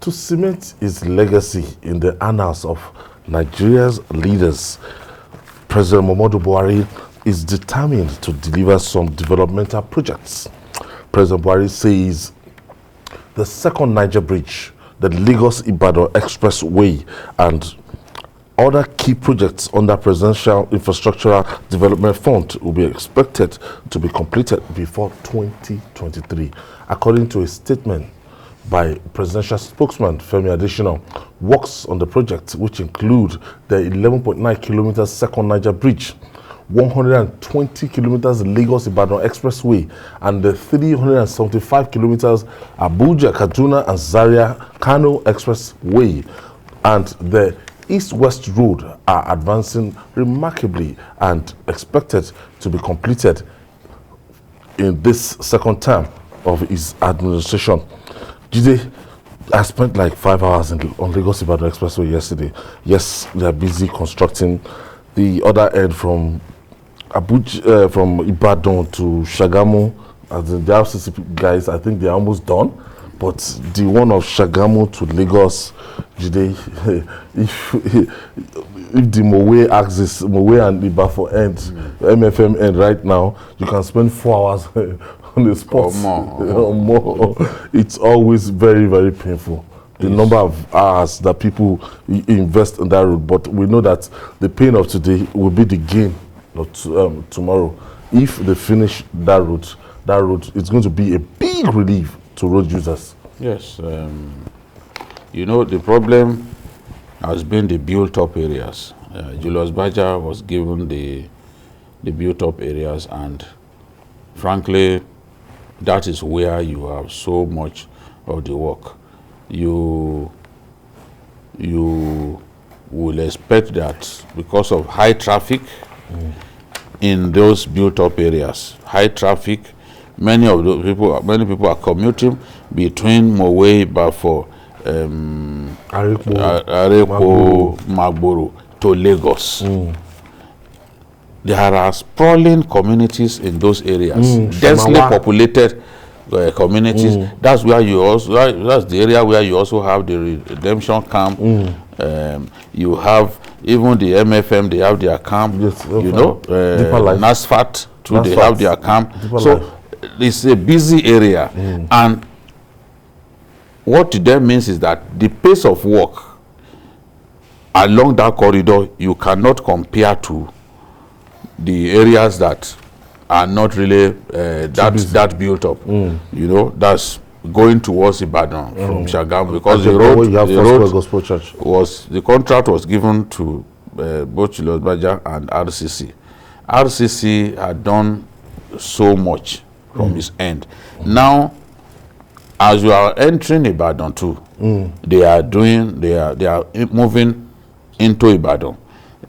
To cement his legacy in the annals of Nigeria's leaders, President Muhammadu Buhari is determined to deliver some developmental projects. President Buhari says the second Niger bridge, the Lagos-Ibadan Expressway, and other key projects under Presidential Infrastructural Development Fund will be expected to be completed before 2023. According to a statement by Presidential Spokesman Femi Adesina, works on the project, which include the 11.9 kilometers second Niger bridge, 120 kilometers Lagos-Ibadan Expressway, and the 375 kilometers Abuja, Kaduna, and Zaria-Kano Expressway, and the East-West Road are advancing remarkably and expected to be completed in this second term of his administration. Jide, I spent like 5 hours on Lagos-Ibadan Expressway yesterday. Yes, they are busy constructing the other end from Abuja, from Ibadan to Shagamu. As the RCC guys, I think they're almost done. But the one of Shagamu to Lagos, Jide, if the Mowe axis, Mowe and Ibafo end, MFM end right now, you can spend 4 hours on the spot or more. It's always very, very painful. The number of hours that people invest in that road, but we know that the pain of today will be the gain of tomorrow. If they finish that road, it's going to be a big relief to road users. Yes, you know, the problem has been the built-up areas. Julius Baja was given the built-up areas, and frankly, that is where you have so much of the work. You will expect that because of high traffic in those built-up areas, high traffic, many people are commuting between Mowe, Bafo, Arepo, Magboro to Lagos. There are sprawling communities in those areas, densely populated communities. That's where that's the area where you also have the redemption camp. You have even the MFM, they have their camp. Yes, you know, NASFAT too, they have their camp. So it's a busy area, and what it then means is that the pace of work along that corridor you cannot compare to the areas that are not really that built up. You know, that's going towards Ibadan from Shagamu, because the contract was given to both Julius Baja and RCC. RCC had done so much from his end. Now, as you are entering Ibadan too, they are moving into Ibadan.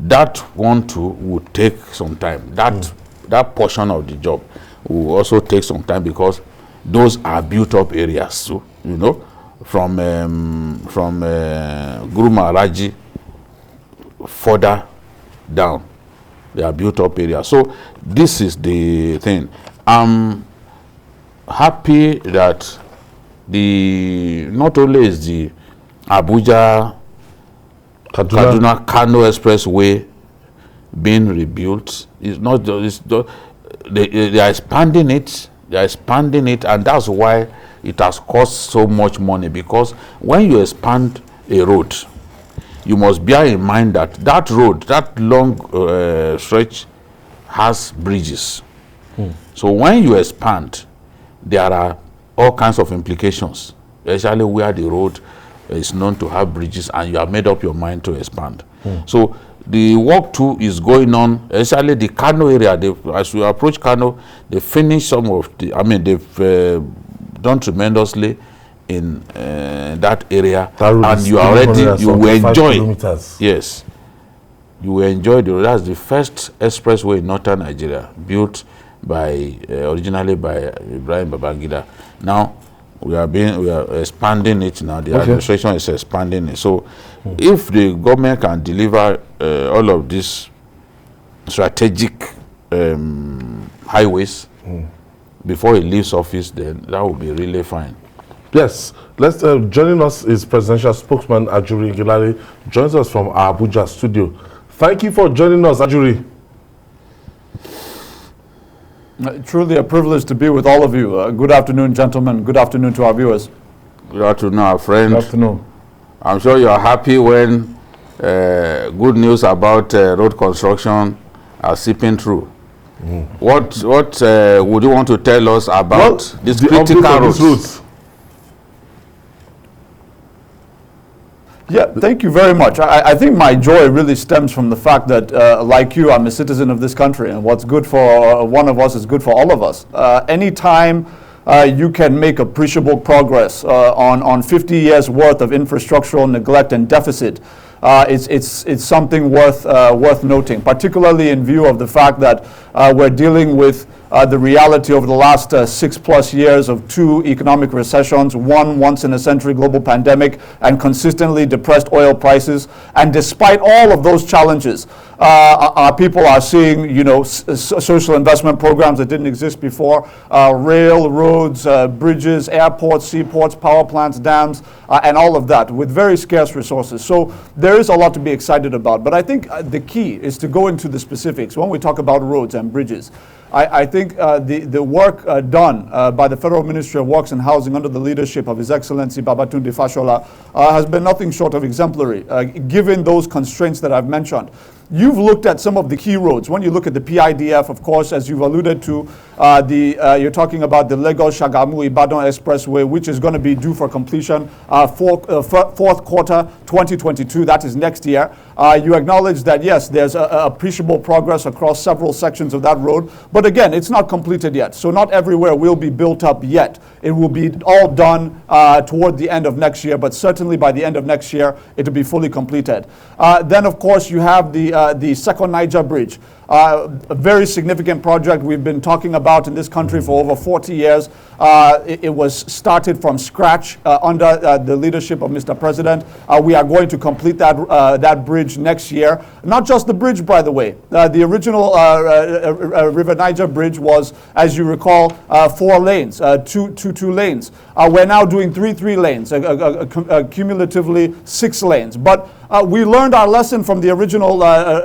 That one too will take some time. That portion of the job will also take some time, because those are built up areas. So, you know, from Guruma Raji further down, they are built up areas. So this is the thing. I'm happy that not only is the Abuja Kaduna Kano Expressway being rebuilt, it's not just, they are expanding it. They are expanding it, and that's why it has cost so much money. Because when you expand a road, you must bear in mind that that road, that long stretch, has bridges. So when you expand, there are all kinds of implications, especially where the road is known to have bridges and you have made up your mind to expand. So the work too is going on, especially the Kano area. As we approach Kano, they finish some of the, they've done tremendously in that area, and you are ready, you will enjoy. Yes, you will enjoy that's the first expressway in northern Nigeria, built by originally by Ibrahim Babangida. Now we are expanding it now. The administration is expanding it. So if the government can deliver all of these strategic highways before it leaves office, then that will be really fine. Yes, let's joining us is presidential spokesman Ajuri Ngelale, joins us from our Abuja studio. Thank you for joining us, Ajuri. Truly a privilege to be with all of you. Good afternoon, gentlemen. Good afternoon to our viewers. Good afternoon, our friend. Good afternoon. I'm sure you are happy when good news about road construction are seeping through. What would you want to tell us about this critical roads? Yeah, thank you very much. I think my joy really stems from the fact that, like you, I'm a citizen of this country, and what's good for one of us is good for all of us. Anytime you can make appreciable progress on 50 years worth of infrastructural neglect and deficit, it's something worth noting, particularly in view of the fact that we're dealing with the reality over the last 6+ years of 2 economic recessions, one once-in-a-century global pandemic, and consistently depressed oil prices. And despite all of those challenges, our people are seeing, social investment programs that didn't exist before, rail, roads, bridges, airports, seaports, power plants, dams, and all of that with very scarce resources. So there is a lot to be excited about. But I think the key is to go into the specifics when we talk about roads and bridges. I think the work done by the Federal Ministry of Works and Housing under the leadership of His Excellency Babatunde Fashola has been nothing short of exemplary, given those constraints that I've mentioned. You've looked at some of the key roads. When you look at the PIDF, of course, as you've alluded to, you're talking about the Lagos-Shagamu-Ibadan Expressway, which is going to be due for completion fourth quarter 2022. That is next year. You acknowledge that, yes, there's appreciable progress across several sections of that road. But again, it's not completed yet. So not everywhere will be built up yet. It will be all done toward the end of next year, but certainly by the end of next year, it will be fully completed. Then, of course, you have the second Niger bridge. A very significant project we've been talking about in this country for over 40 years. It was started from scratch under the leadership of Mr. President. We are going to complete that bridge next year. Not just the bridge, by the way. The original River Niger bridge was, as you recall, 4 lanes, two lanes. We're now doing three lanes, cumulatively 6 lanes. But we learned our lesson from the original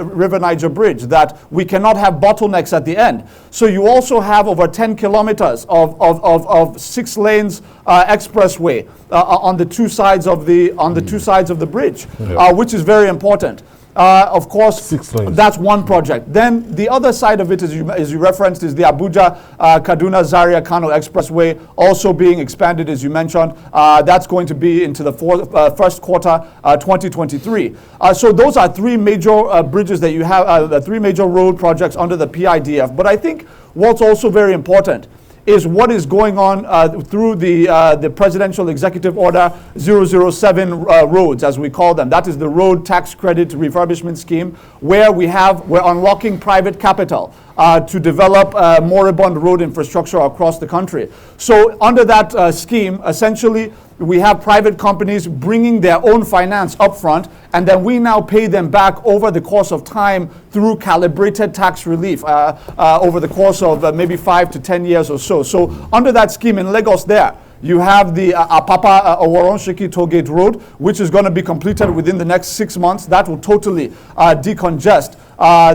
River Niger bridge that we cannot have bottlenecks at the end. So you also have over 10 kilometers of 6 lanes expressway on the two sides of the bridge, which is very important. Of course, that's one project. Then the other side of it, as you referenced, is the Abuja, Kaduna, Zaria, Kano Expressway, also being expanded, as you mentioned. That's going to be into the first quarter 2023. So those are 3 major bridges that you have, 3 major road projects under the PIDF. But I think what's also very important is what is going on through the Presidential Executive Order 007 roads, as we call them. That is the Road Tax Credit Refurbishment Scheme, where we're unlocking private capital to develop moribund road infrastructure across the country. So under that scheme, essentially, we have private companies bringing their own finance upfront, and then we now pay them back over the course of time through calibrated tax relief over the course of maybe 5 to 10 years or so. So under that scheme in Lagos there, you have the Apapa Oworonshiki Tollgate Road, which is going to be completed within the next 6 months. That will totally decongest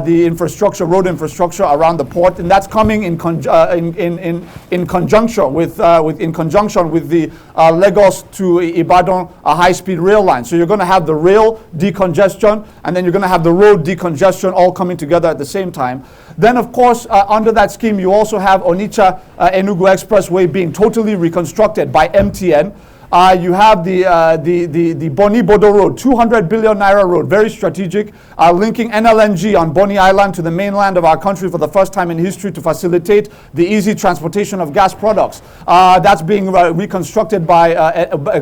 the infrastructure, road infrastructure around the port, and that's coming in conjunction with the Lagos to Ibadan high-speed rail line. So you're going to have the rail decongestion, and then you're going to have the road decongestion all coming together at the same time. Then, of course, under that scheme, you also have Onitsha Enugu Expressway being totally reconstructed by MTN. You have the Boni Bodo Road, 200 billion naira road, very strategic, linking NLNG on Boni Island to the mainland of our country for the first time in history to facilitate the easy transportation of gas products. That's being reconstructed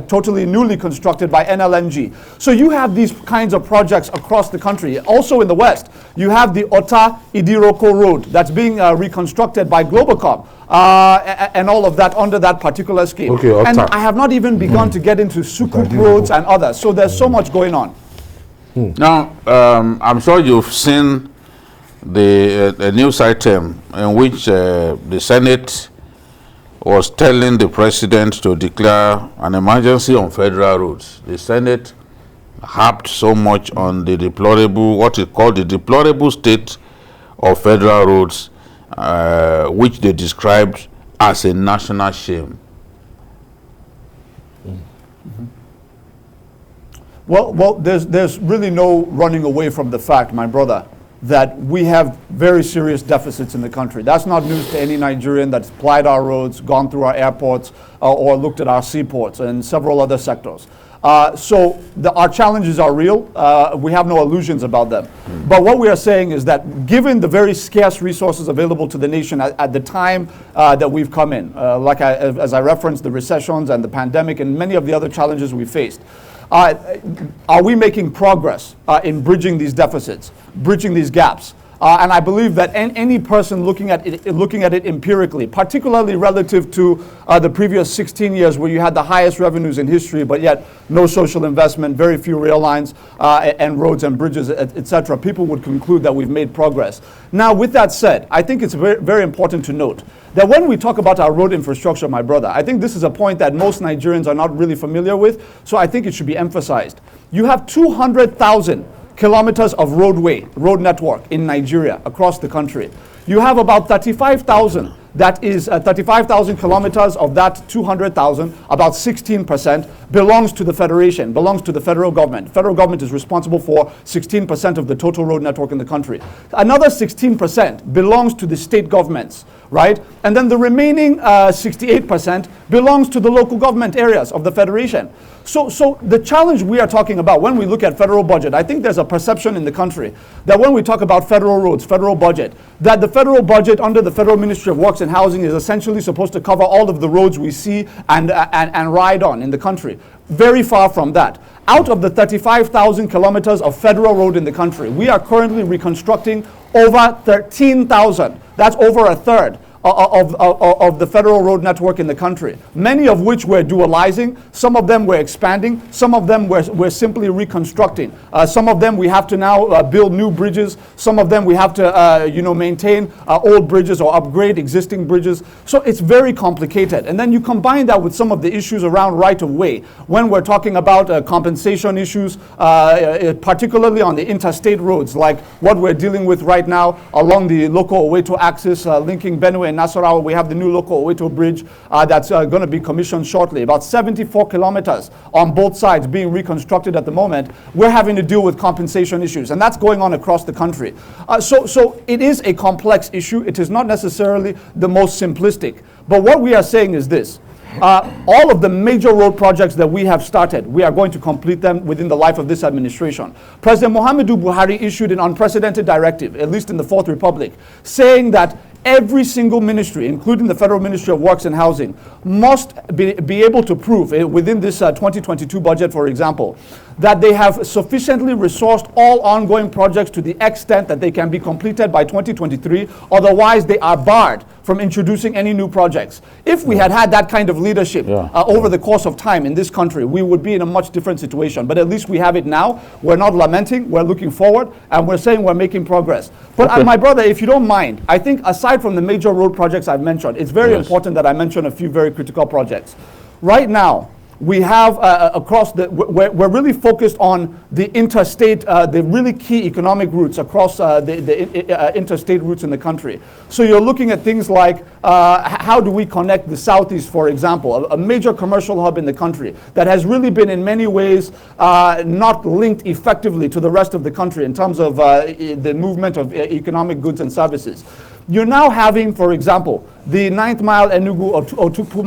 totally newly constructed by NLNG. So you have these kinds of projects across the country. Also in the West, you have the Ota Idiroko Road that's being reconstructed by Globacom. And all of that under that particular scheme. Okay, and I have not even begun to get into Sukuk roads and others. So there's so much going on. Now, I'm sure you've seen the news item in which the Senate was telling the president to declare an emergency on federal roads. The Senate harped so much on the deplorable, what it called the deplorable state of federal roads, which they described as a national shame. Well, there's really no running away from the fact, my brother, that we have very serious deficits in the country. That's not news to any Nigerian that's plied our roads, gone through our airports, or looked at our seaports and several other sectors. So our challenges are real. We have no illusions about them. But what we are saying is that given the very scarce resources available to the nation at the time that we've come in, as I referenced, the recessions and the pandemic and many of the other challenges we faced, are we making progress in bridging these deficits, bridging these gaps? And I believe that any person looking at it empirically, particularly relative to the previous 16 years where you had the highest revenues in history, but yet no social investment, very few rail lines and roads and bridges, etc., people would conclude that we've made progress. Now, with that said, I think it's very, very important to note that when we talk about our road infrastructure, my brother, I think this is a point that most Nigerians are not really familiar with, so I think it should be emphasized. You have 200,000 kilometers of road network in Nigeria across the country. You have about 35,000, that is 35,000 kilometers of that 200,000, about 16% belongs to the federation, belongs to the federal government. Federal government is responsible for 16% of the total road network in the country. Another 16% belongs to the state governments, right? And then the remaining 68% belongs to the local government areas of the federation. So the challenge we are talking about when we look at federal budget, I think there's a perception in the country that when we talk about federal roads, federal budget, that the federal budget under the Federal Ministry of Works and Housing is essentially supposed to cover all of the roads we see and ride on in the country. Very far from that. Out of the 35,000 kilometers of federal road in the country, we are currently reconstructing over 13,000. That's over a third of the federal road network in the country, many of which we're dualizing, some of them we're expanding, some of them we're simply reconstructing. Some of them we have to now build new bridges, some of them we have to maintain old bridges or upgrade existing bridges. So it's very complicated. And then you combine that with some of the issues around right-of-way, when we're talking about compensation issues, particularly on the interstate roads, like what we're dealing with right now along the local Oweto axis linking Benue and Nasarawa. We have the new local Oweto bridge that's going to be commissioned shortly. About 74 kilometers on both sides being reconstructed at the moment. We're having to deal with compensation issues, and that's going on across the country. So it is a complex issue. It is not necessarily the most simplistic. But what we are saying is this. All of the major road projects that we have started, we are going to complete them within the life of this administration. President Muhammadu Buhari issued an unprecedented directive, at least in the Fourth Republic, saying that every single ministry, including the Federal Ministry of Works and Housing, must be able to prove within this 2022 budget, for example, that they have sufficiently resourced all ongoing projects to the extent that they can be completed by 2023. Otherwise, they are barred from introducing any new projects. If we had that kind of leadership over the course of time in this country, we would be in a much different situation. But at least we have it now. We're not lamenting. We're looking forward. And we're saying we're making progress. But my brother, if you don't mind, I think aside from the major road projects I've mentioned, it's very important that I mention a few very critical projects. Right now, we have we're really focused on the interstate, the really key economic routes across the interstate routes in the country. So you're looking at things like how do we connect the Southeast, for example, a major commercial hub in the country that has really been in many ways not linked effectively to the rest of the country in terms of the movement of economic goods and services. You're now having, for example, the 9th Mile Enugu Otukpo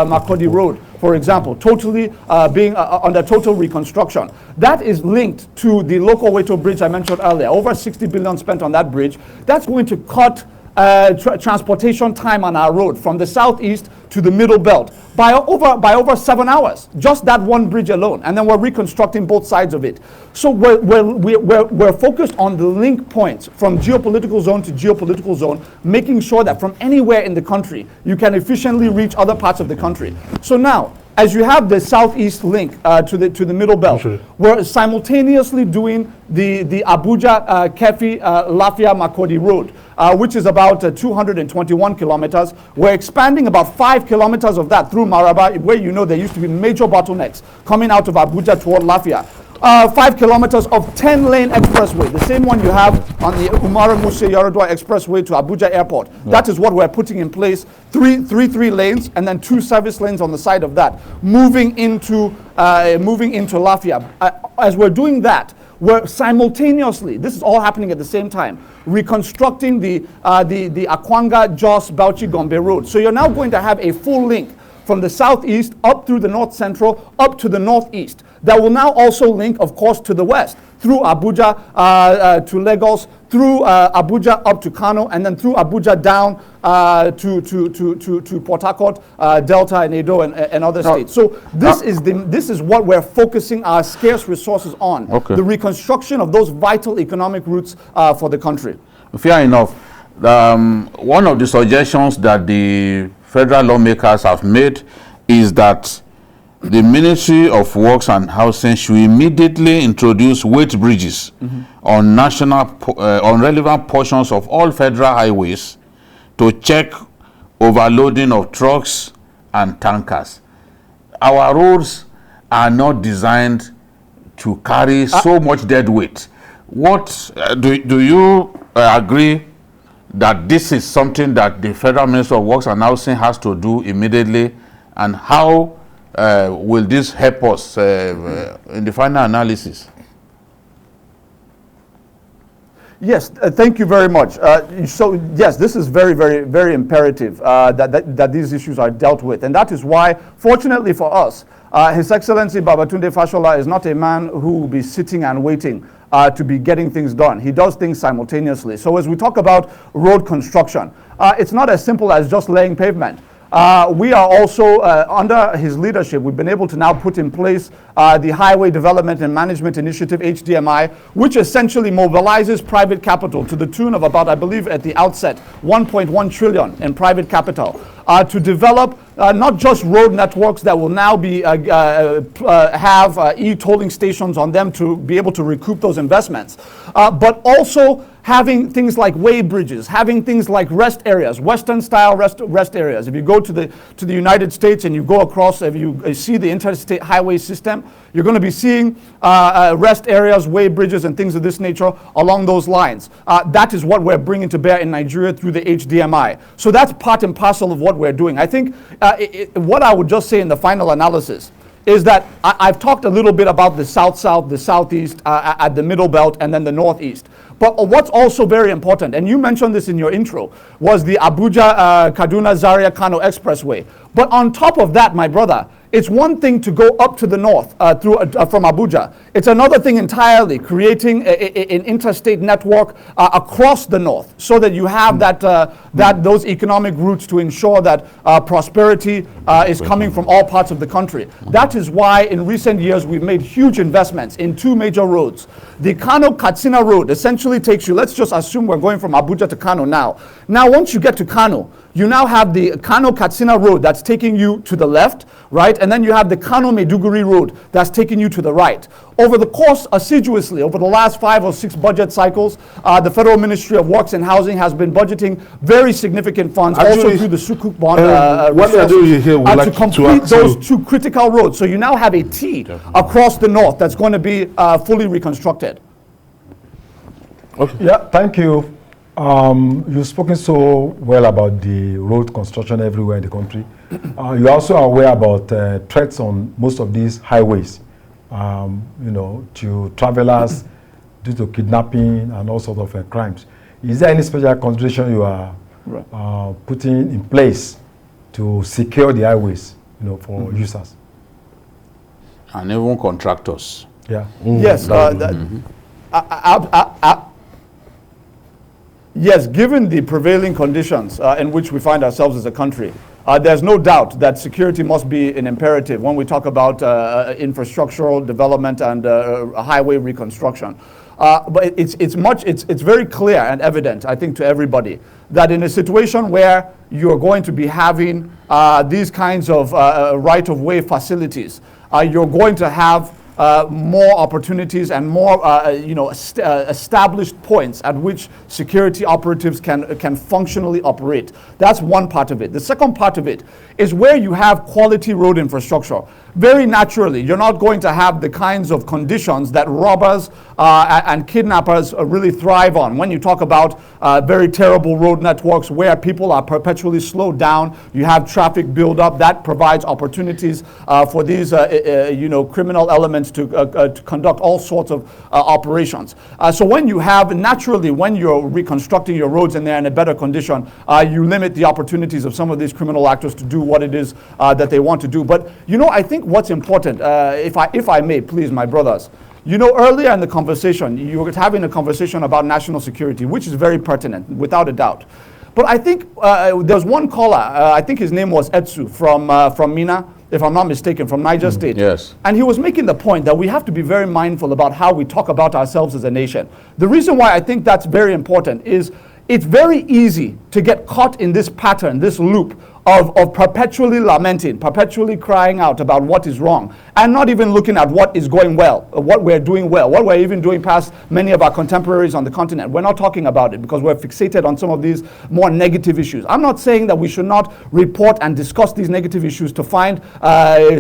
Makodi Road, for example, totally being under total reconstruction. That is linked to the local Oweto Bridge I mentioned earlier. Over 60 billion spent on that bridge. That's going to cut transportation time on our road from the southeast to the middle belt by over 7 hours, just that one bridge alone, and then we're reconstructing both sides of it. So we're focused on the link points from geopolitical zone to geopolitical zone, making sure that from anywhere in the country you can efficiently reach other parts of the country. So now as you have the southeast link to the middle belt, Sure. we're simultaneously doing the Abuja, Kefi, Lafia, Makodi Road, which is about 221 kilometers. We're expanding about 5 kilometers of that through Maraba, where you know there used to be major bottlenecks coming out of Abuja toward Lafia. 5 kilometers of 10-lane expressway, the same one you have on the Umaru Muse Yaradua Expressway to Abuja Airport. Yeah. That is what we're putting in place. Three lanes and then 2 service lanes on the side of that, moving into Lafia. As we're doing that, we're simultaneously, this is all happening at the same time, reconstructing the Akwanga, Jos, Bauchi, Gombe Road. So you're now going to have a full link from the southeast up through the north central, up to the northeast. That will now also link, of course, to the west, through Abuja to Lagos, through Abuja up to Kano, and then through Abuja down to Port Harcourt, Delta, and Edo, and other states. So this is what we're focusing our scarce resources on, the reconstruction of those vital economic routes for the country. Fair enough. One of the suggestions that the federal lawmakers have made is that the Ministry of Works and Housing should immediately introduce weight bridges on on relevant portions of all federal highways to check overloading of trucks and tankers. Our roads are not designed to carry so much dead weight. What do you agree that this is something that the Federal Ministry of Works and Housing has to do immediately, and how will this help us in the final analysis? Yes, thank you very much. So yes, this is very, very, very imperative that these issues are dealt with. And that is why, fortunately for us, His Excellency Babatunde Fashola is not a man who will be sitting and waiting to be getting things done. He does things simultaneously. So as we talk about road construction, it's not as simple as just laying pavement. We are also, under his leadership, we've been able to now put in place the Highway Development and Management Initiative, HDMI, which essentially mobilizes private capital to the tune of about, I believe at the outset, 1.1 trillion in private capital to develop not just road networks that will now be have e-tolling stations on them to be able to recoup those investments, but also having things like way bridges, having things like rest areas, Western style rest areas. If you go to the United States and you go across, if you see the interstate highway system, you're going to be seeing rest areas, way bridges, and things of this nature along those lines. That is what we're bringing to bear in Nigeria through the HDMI. So that's part and parcel of what we're doing. I think what I would just say in the final analysis is that I've talked a little bit about the south-south, the southeast, at the middle belt, and then the northeast. But what's also very important, and you mentioned this in your intro, was the Abuja, Kaduna, Zaria, Kano Expressway. But on top of that, my brother, it's one thing to go up to the north from Abuja. It's another thing entirely creating an interstate network across the north, so that you have those economic routes to ensure that prosperity is coming from all parts of the country. That is why in recent years we've made huge investments in 2 major roads. The Kano-Katsina road essentially takes you, let's just assume we're going from Abuja to Kano now. Now once you get to Kano, you now have the Kano-Katsina road that's taking you to the left, right? And then you have the Kano-Maiduguri road that's taking you to the right. Over the course, assiduously, over the last 5 or 6 budget cycles, the Federal Ministry of Works and Housing has been budgeting very significant funds, also through the Sukuk bond to complete those 2 critical roads. So you now have a T across the north that's going to be fully reconstructed. Okay. Yeah, thank you. You've spoken so well about the road construction everywhere in the country. You're also aware about threats on most of these highways, to travelers due to kidnapping and all sorts of crimes. Is there any special consideration you are putting in place to secure the highways, for users? And even contractors. Yeah. Yes. Yes, given the prevailing conditions in which we find ourselves as a country, there's no doubt that security must be an imperative when we talk about infrastructural development and highway reconstruction. But it's very clear and evident, I think, to everybody that in a situation where you're going to be having these kinds of right-of-way facilities, you're going to have more opportunities and more established points at which security operatives can functionally operate. That's one part of it. The second part of it is where you have quality road infrastructure. Very naturally, you're not going to have the kinds of conditions that robbers and kidnappers really thrive on. When you talk about very terrible road networks where people are perpetually slowed down, you have traffic buildup, that provides opportunities for these criminal elements to conduct all sorts of operations. So when you have, naturally, when you're reconstructing your roads and they're in a better condition, you limit the opportunities of some of these criminal actors to do what it is that they want to do. But, I think what's important, if I may, please, my brothers, earlier in the conversation, you were having a conversation about national security, which is very pertinent, without a doubt. But I think there's one caller, I think his name was Etsu from Mina, if I'm not mistaken, from Niger State. Yes. And he was making the point that we have to be very mindful about how we talk about ourselves as a nation. The reason why I think that's very important is it's very easy to get caught in this pattern, this loop of perpetually lamenting, perpetually crying out about what is wrong, and not even looking at what is going well, what we're doing well, what we're even doing past many of our contemporaries on the continent. We're not talking about it because we're fixated on some of these more negative issues. I'm not saying that we should not report and discuss these negative issues to find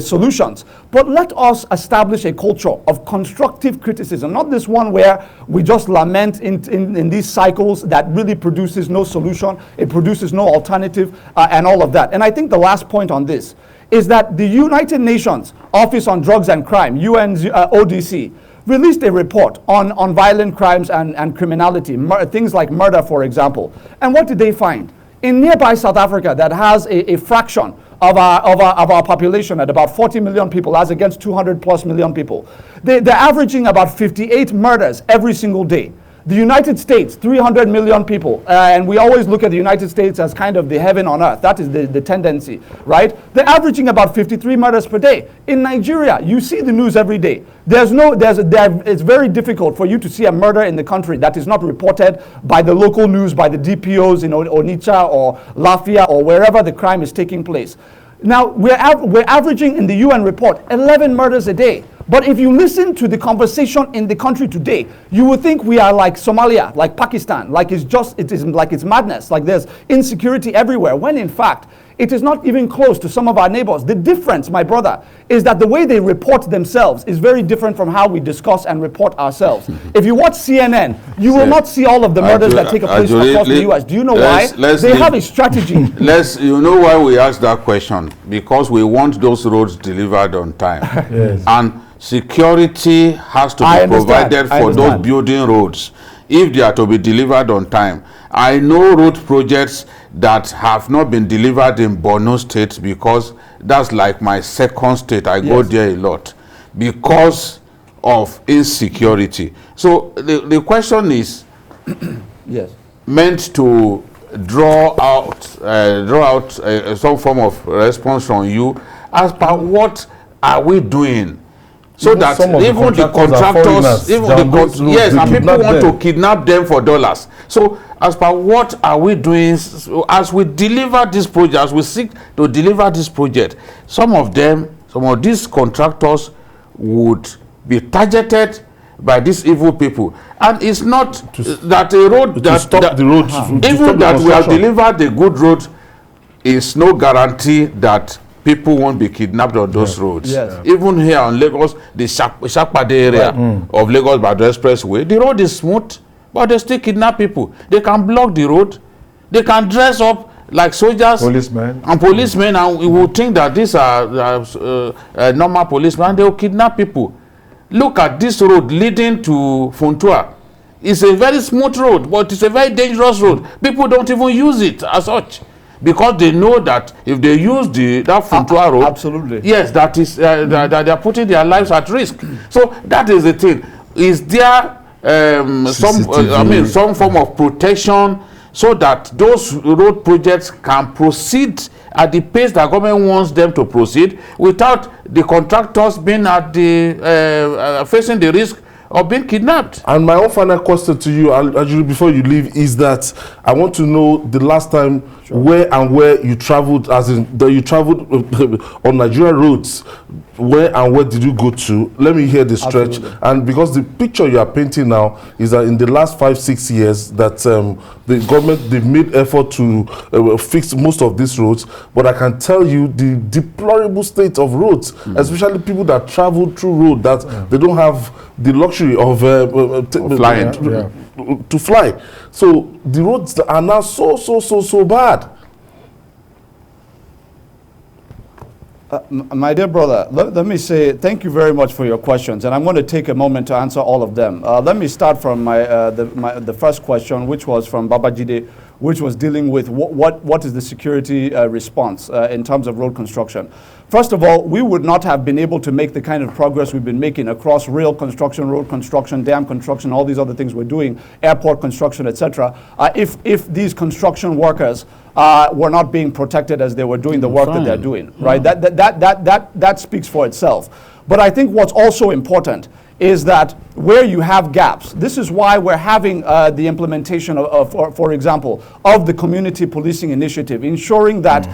solutions, but let us establish a culture of constructive criticism, not this one where we just lament in these cycles that really produces no solution, it produces no alternative, and all of that. And I think the last point on this is that the United Nations Office on Drugs and Crime, ODC, released a report on violent crimes and criminality, things like murder, for example. And what did they find? In nearby South Africa, that has a fraction of our population at about 40 million people, as against 200 plus million people, they're averaging about 58 murders every single day. The United States, 300 million people, and we always look at the United States as kind of the heaven on earth. That is the tendency, right? They're averaging about 53 murders per day. In Nigeria, you see the news every day. It's very difficult for you to see a murder in the country that is not reported by the local news, by the DPOs in Onitsha or Lafia or wherever the crime is taking place. Now, we're averaging in the UN report 11 murders a day. But if you listen to the conversation in the country today, you would think we are like Somalia, like Pakistan, like it's madness, like there's insecurity everywhere, when in fact, it is not even close to some of our neighbors. The difference, my brother, is that the way they report themselves is very different from how we discuss and report ourselves. If you watch CNN, you will not see all of the murders that take place across the US. Do you know why? They have a strategy. You know why we asked that question? Because we want those roads delivered on time. Yes. And security has to be provided for those building roads if they are to be delivered on time. I know road projects that have not been delivered in Borno State because that's like my second state. I go there a lot because of insecurity. So the question is meant to draw out some form of response from you as per what are we doing, so even that even the contractors, and people want to kidnap them for dollars. So as per what are we doing as we deliver this project, as we seek to deliver this project? Some of these contractors would be targeted by these evil people, and it's not that a road that stop the road, even that we have delivered a good road, is no guarantee that people won't be kidnapped on those roads. Even here on Lagos, the Shakpade area of Lagos by the expressway, the road is smooth, but they still kidnap people. They can block the road. They can dress up like soldiers, policemen, and we would think that these are normal policemen. They will kidnap people. Look at this road leading to Funtua. It's a very smooth road, but it's a very dangerous road. People don't even use it as such, because they know that if they use that Funtua road, yes, that is that they are putting their lives at risk. So that is the thing. Is there some form of protection so that those road projects can proceed at the pace that government wants them to proceed, without the contractors being at the facing the risk or being kidnapped. And my own final question to you, Ajuri, before you leave, is that I want to know the last time where you traveled, as in that you traveled on Nigerian roads. Where and where did you go to? Let me hear the stretch. Absolutely. And because the picture you are painting now is that in the last 5-6 years that the government, they've made effort to fix most of these roads, but I can tell you the deplorable state of roads, especially people that travel through road that they don't have the luxury of flying to fly. So the roads are now so bad. My dear brother, let me say thank you very much for your questions, and I'm going to take a moment to answer all of them. Let me start from the first question, which was from Babajide, which was dealing with what is the security response in terms of road construction. First of all, we would not have been able to make the kind of progress we've been making across rail construction, road construction, dam construction, all these other things we're doing, airport construction, etc., if these construction workers were not being protected as they were doing the work that they're doing, right? That speaks for itself. But I think what's also important is that where you have gaps, this is why we're having the implementation for example, of the community policing initiative, ensuring that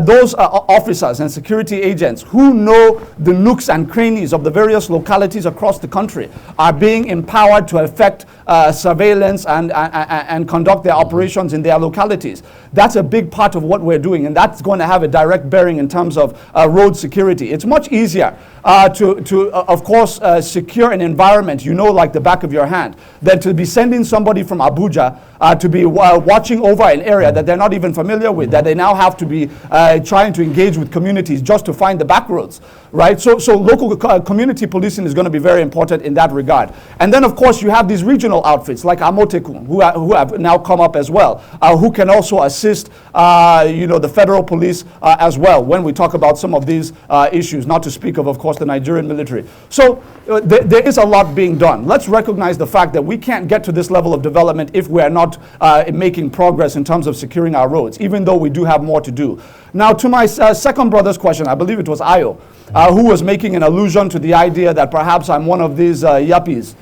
those officers and security agents who know the nooks and crannies of the various localities across the country are being empowered to effect surveillance and conduct their operations in their localities. That's a big part of what we're doing, and that's going to have a direct bearing in terms of road security. It's much easier of course, secure an environment you know like the back of your hand than to be sending somebody from Abuja to be watching over an area that they're not even familiar with, that they now have to be trying to engage with communities just to find the back roads, right? So local community policing is going to be very important in that regard. And then, of course, you have these regional outfits like Amotekun, who have now come up as well, who can also assist, the federal police as well when we talk about some of these issues, not to speak of course, the Nigerian military. So there is a lot being done. Let's recognize the fact that we can't get to this level of development if we are not making progress in terms of securing our roads, even though we do have more to do. Now, to my second brother's question, I believe it was Ayo, who was making an allusion to the idea that perhaps I'm one of these yuppies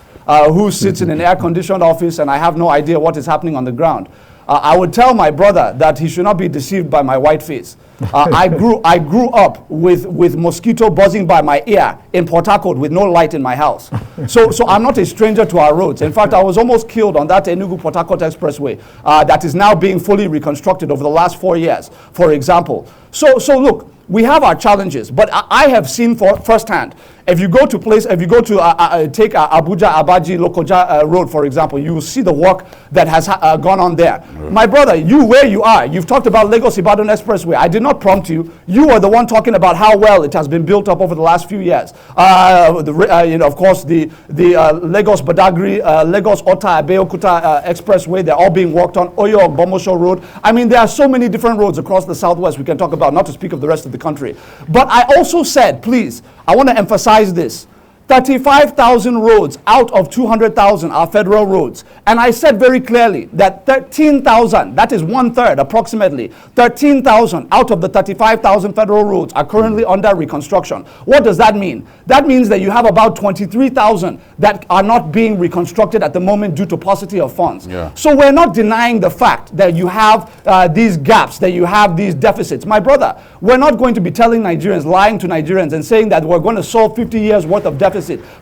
who sits in an air-conditioned office and I have no idea what is happening on the ground. I would tell my brother that he should not be deceived by my white face. I grew up with mosquito buzzing by my ear in Port Harcourt with no light in my house. So I'm not a stranger to our roads. In fact, I was almost killed on that Enugu-Port Harcourt expressway that is now being fully reconstructed over the last 4 years, for example. So look, we have our challenges, but I have seen firsthand. If you go to take Abuja Abaji Lokoja Road, for example, you will see the work that has gone on there. My brother, where you are, you've talked about Lagos Ibadan Expressway. I did not prompt you. You were the one talking about how well it has been built up over the last few years. Of course, the Lagos Badagry, Lagos Ota Abeokuta Expressway, they're all being worked on. Oyo Ogbomosho Road. I mean, there are so many different roads across the southwest we can talk about, not to speak of the rest of the country. But I also said, please, I want to emphasize this. 35,000 roads out of 200,000 are federal roads. And I said very clearly that 13,000, that is 1/3 approximately, 13,000 out of the 35,000 federal roads are currently under reconstruction. What does that mean? That means that you have about 23,000 that are not being reconstructed at the moment due to paucity of funds. Yeah. So we're not denying the fact that you have these gaps, that you have these deficits. My brother, we're not going to be telling Nigerians, lying to Nigerians and saying that we're going to solve 50 years worth of deficit,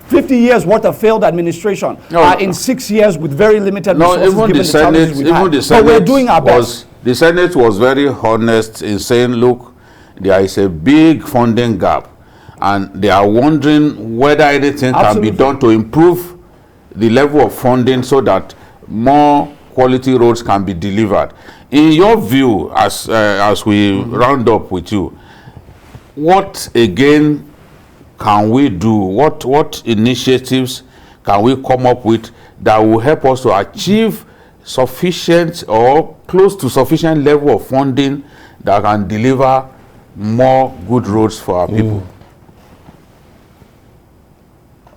50 years worth of failed administration in 6 years with very limited resources even given the Senate, even the Senate, but we're doing our best. The Senate was very honest in saying, look, there is a big funding gap, and they are wondering whether anything can be done to improve the level of funding so that more quality roads can be delivered. In your view, as we round up with you, what again can we do? What initiatives can we come up with that will help us to achieve sufficient or close to sufficient level of funding that can deliver more good roads for our people?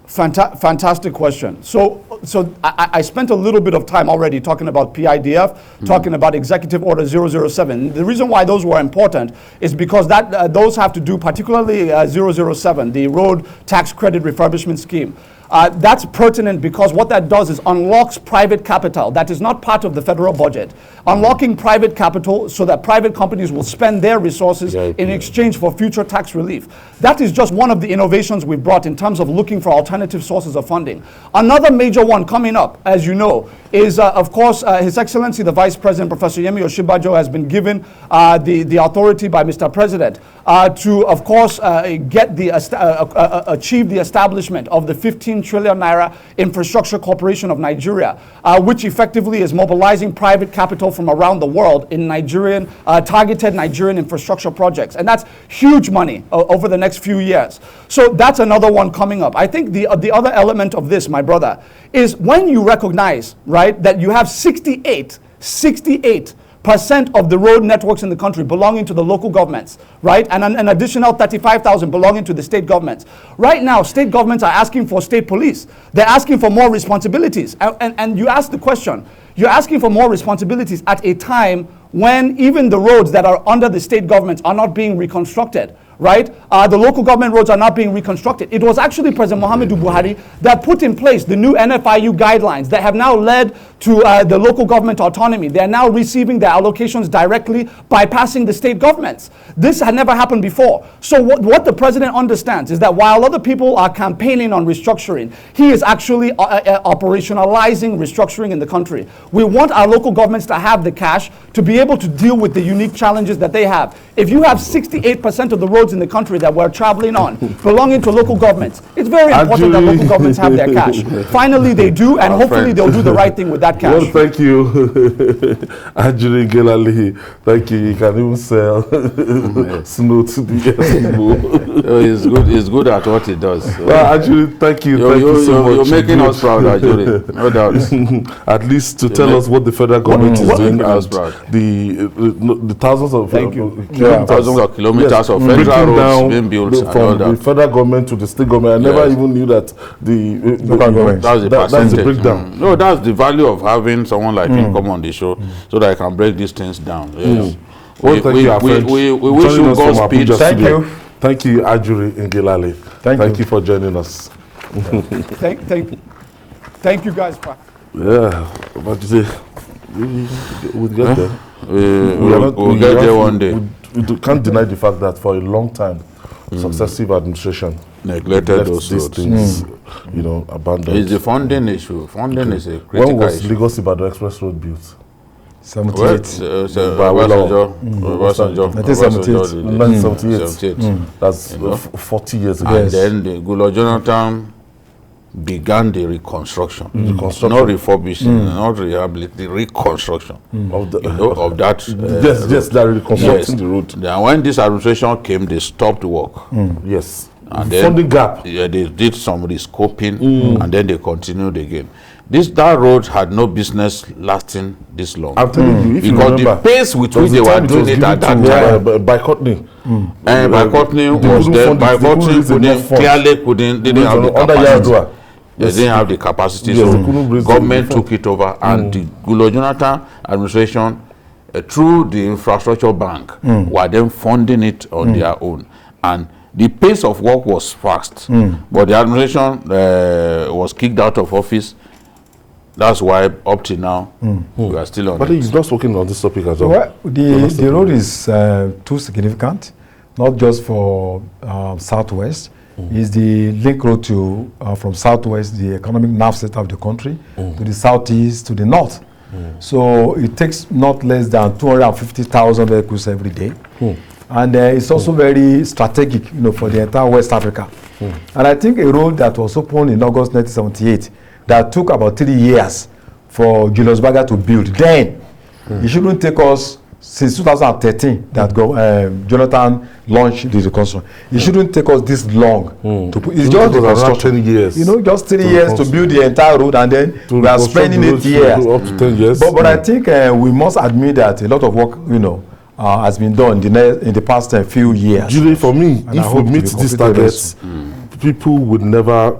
Fantastic question. So I spent a little bit of time already talking about PIDF, talking about Executive Order 007. The reason why those were important is because those have to do, particularly 007, the Road Tax Credit Refurbishment Scheme. That's pertinent because what that does is unlocks private capital that is not part of the federal budget. Unlocking private capital so that private companies will spend their resources in exchange for future tax relief. That is just one of the innovations we've brought in terms of looking for alternative sources of funding. Another major one coming up, as you know, is of course His Excellency the Vice President, Professor Yemi Osinbajo, has been given the authority by Mr. President to, of course, get the achieve the establishment of the 15 trillion naira Infrastructure Corporation of Nigeria, which effectively is mobilizing private capital from around the world in targeted Nigerian infrastructure projects, and that's huge money over the next few years. So that's another one coming up. I think the other element of this, my brother, is when you recognize, right, that you have 68% of the road networks in the country belonging to the local governments, right? And an additional 35,000 belonging to the state governments. Right now, state governments are asking for state police. They're asking for more responsibilities. And you ask the question, you're asking for more responsibilities at a time when even the roads that are under the state governments are not being reconstructed. Right? The local government roads are not being reconstructed. It was actually President Muhammadu Buhari that put in place the new NFIU guidelines that have now led to the local government autonomy. They are now receiving their allocations directly, bypassing the state governments. This had never happened before. So what the president understands is that while other people are campaigning on restructuring, he is actually operationalizing restructuring in the country. We want our local governments to have the cash to be able to deal with the unique challenges that they have. If you have 68% of the roads in the country that we're traveling on belonging to local governments, it's very important that local governments have their cash. Finally, they do, and hopefully they'll do the right thing with that cash. Well, thank you, Ajuri, Ngelale. Thank you. You can even sell snow to the It's good at what it does. Well, Ajuri, thank you. Thank you so much. You're making us proud, Ajuri. No doubt. At least to tell us what the federal government is doing, and the thousands of thousands of kilometers of federal roads being built from the federal government to the state government. I never even knew that that's the breakdown. No, that's the value of having someone like him come on the show so that I can break these things down. Yes. Well, we wish you Godspeed. Thank you. Thank you, Ajuri Ngelale. Thank you for joining us. Thank you guys. Yeah, what do you say? We'll get there. We'll get there one day. We can't deny the fact that for a long time, successive administration neglected those things, abandoned. It's the funding issue. Funding is a critical When was issue. Lagos Ibadan Express Road built? 78. 1978. That's 40 years ago. And then the Goodluck Jonathan began the reconstruction. Not refurbishing, not rehabilitation, the reconstruction of that. Yes, they're reconstructing the road. Then when this administration came, they stopped work. Yes. And then funding gap. Yeah, they did some rescoping, and then they continued again. That road had no business lasting this long. I'm telling you, if because you remember, the pace with which they were doing it at that time. By Courtney. And by Courtney was there. By Courtney didn't have the capacity. They didn't have the capacity, so government took it over, and the Goodluck Jonathan administration, through the infrastructure bank, were then funding it on their own. And the pace of work was fast, but the administration was kicked out of office. That's why up to now we are still on. But he's not spoken on this topic as well. Well, the road is too significant, not just for Southwest. It's the link road to from Southwest, the economic nerve center of the country, to the Southeast, to the North. So it takes not less than 250,000 vehicles every day. And it's also very strategic, for the entire West Africa. And I think a road that was opened in August 1978 that took about 3 years for Julius Berger to build. Then it shouldn't take us since 2013 that Jonathan launched the reconstruction. It shouldn't take us this long to put. It's just around 10 years. Just 3 years to build the entire road, and then we are spending 8 years. Up to 10 years. But I think we must admit that a lot of work, has been done in the past few years. Julie, for me, if we meet these targets, people would never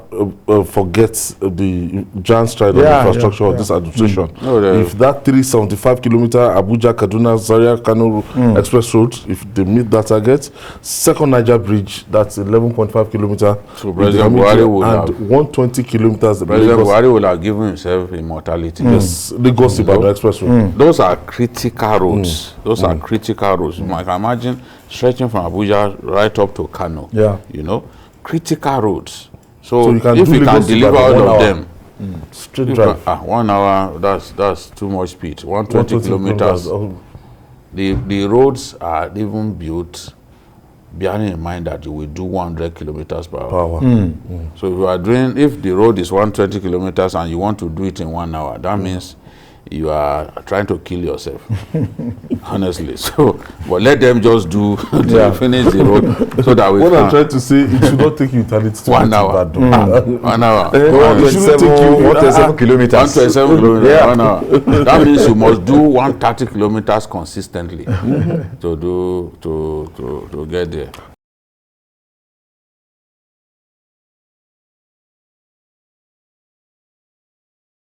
forget the giant stride of infrastructure of this administration. If that 375 kilometer Abuja, Kaduna, Zaria, Kano express road, if they meet that target, second Niger bridge, that's 11.5 kilometer. So President Buhari would and have 120 kilometers. President Buhari will have given himself immortality. Yes, Lagos Ibadan express road. Those are critical roads. Those are critical roads. You can imagine stretching from Abuja right up to Kano. Yeah. You know, critical roads. So you can if do you can Lagos deliver Ibadan all 1 of hour. them, Straight you drive. can- 1 hour, that's too much speed. 120 kilometers. The roads are even built bearing in mind that you will do 100 kilometers per hour. So if the road is 120 kilometers and you want to do it in 1 hour, that means you are trying to kill yourself. Honestly. So, but let them just finish the road so that we What I'm can. trying to say, it should not take you eternity to 1 get to hour. Ibadan. 1 hour. It shouldn't take you 127 kilometers. 127 kilometers, 1 hour. That means you must do 130 kilometers consistently to get there.